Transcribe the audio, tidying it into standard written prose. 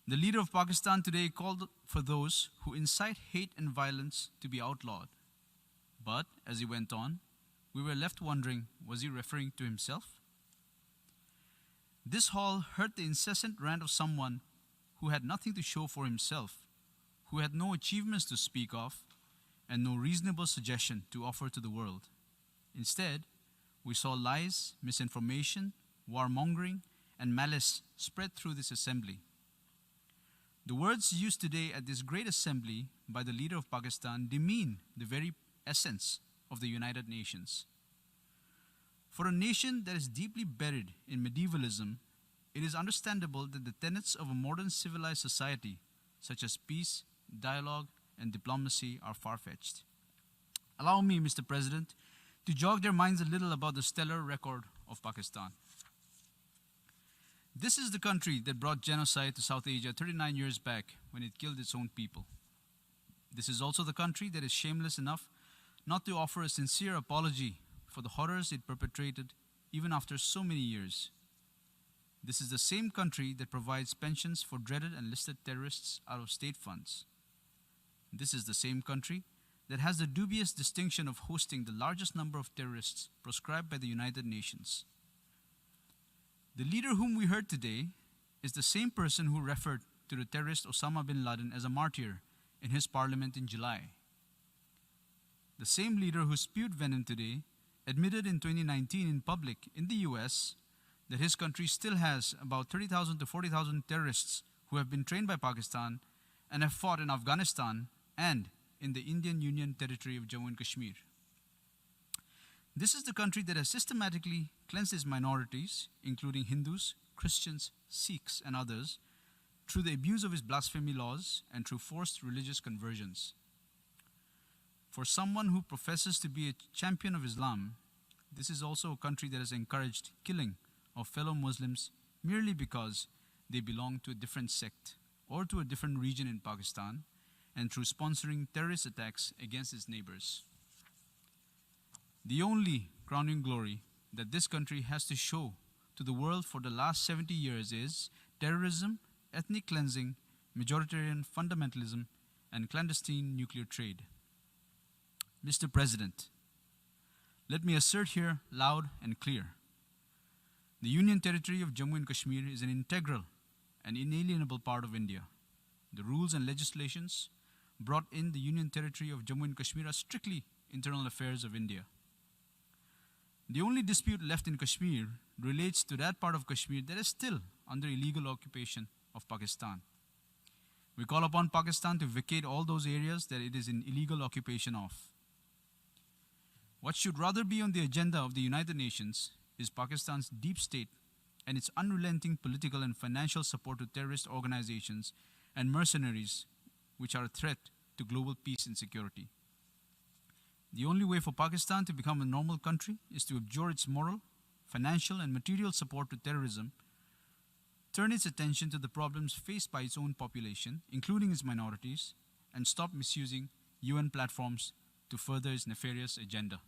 The leader of Pakistan today called for those who incite hate and violence to be outlawed. But, as he went on, we were left wondering, was he referring to himself? This hall heard the incessant rant of someone who had nothing to show for himself, who had no achievements to speak of, and no reasonable suggestion to offer to the world. Instead, we saw lies, misinformation, warmongering, and malice spread through this assembly. The words used today at this great assembly by the leader of Pakistan demean the very essence of the United Nations. For a nation that is deeply buried in medievalism, it is understandable that the tenets of a modern civilized society, such as peace, dialogue, and diplomacy, are far-fetched. Allow me, Mr. President, to jog their minds a little about the stellar record of Pakistan. This is the country that brought genocide to South Asia 39 years back when it killed its own people. This is also the country that is shameless enough not to offer a sincere apology for the horrors it perpetrated even after so many years. This is the same country that provides pensions for dreaded and listed terrorists out of state funds. This is the same country that has the dubious distinction of hosting the largest number of terrorists proscribed by the United Nations. The leader whom we heard today is the same person who referred to the terrorist Osama Bin Laden as a martyr in his parliament in July. The same leader who spewed venom today admitted in 2019 in public in the US that his country still has about 30,000 to 40,000 terrorists who have been trained by Pakistan and have fought in Afghanistan and in the Indian Union territory of Jammu and Kashmir. This is the country that has systematically cleansed its minorities, including Hindus, Christians, Sikhs, and others, through the abuse of its blasphemy laws and through forced religious conversions. For someone who professes to be a champion of Islam, this is also a country that has encouraged killing of fellow Muslims merely because they belong to a different sect or to a different region in Pakistan, and through sponsoring terrorist attacks against its neighbors. The only crowning glory that this country has to show to the world for the last 70 years is terrorism, ethnic cleansing, majoritarian fundamentalism, and clandestine nuclear trade. Mr. President, let me assert here loud and clear. The Union Territory of Jammu and Kashmir is an integral and inalienable part of India. The rules and legislations brought in the Union Territory of Jammu and Kashmir are strictly internal affairs of India. The only dispute left in Kashmir relates to that part of Kashmir that is still under illegal occupation of Pakistan. We call upon Pakistan to vacate all those areas that it is in illegal occupation of. What should rather be on the agenda of the United Nations is Pakistan's deep state and its unrelenting political and financial support to terrorist organizations and mercenaries which are a threat to global peace and security. The only way for Pakistan to become a normal country is to abjure its moral, financial, and material support to terrorism, turn its attention to the problems faced by its own population, including its minorities, and stop misusing UN platforms to further its nefarious agenda.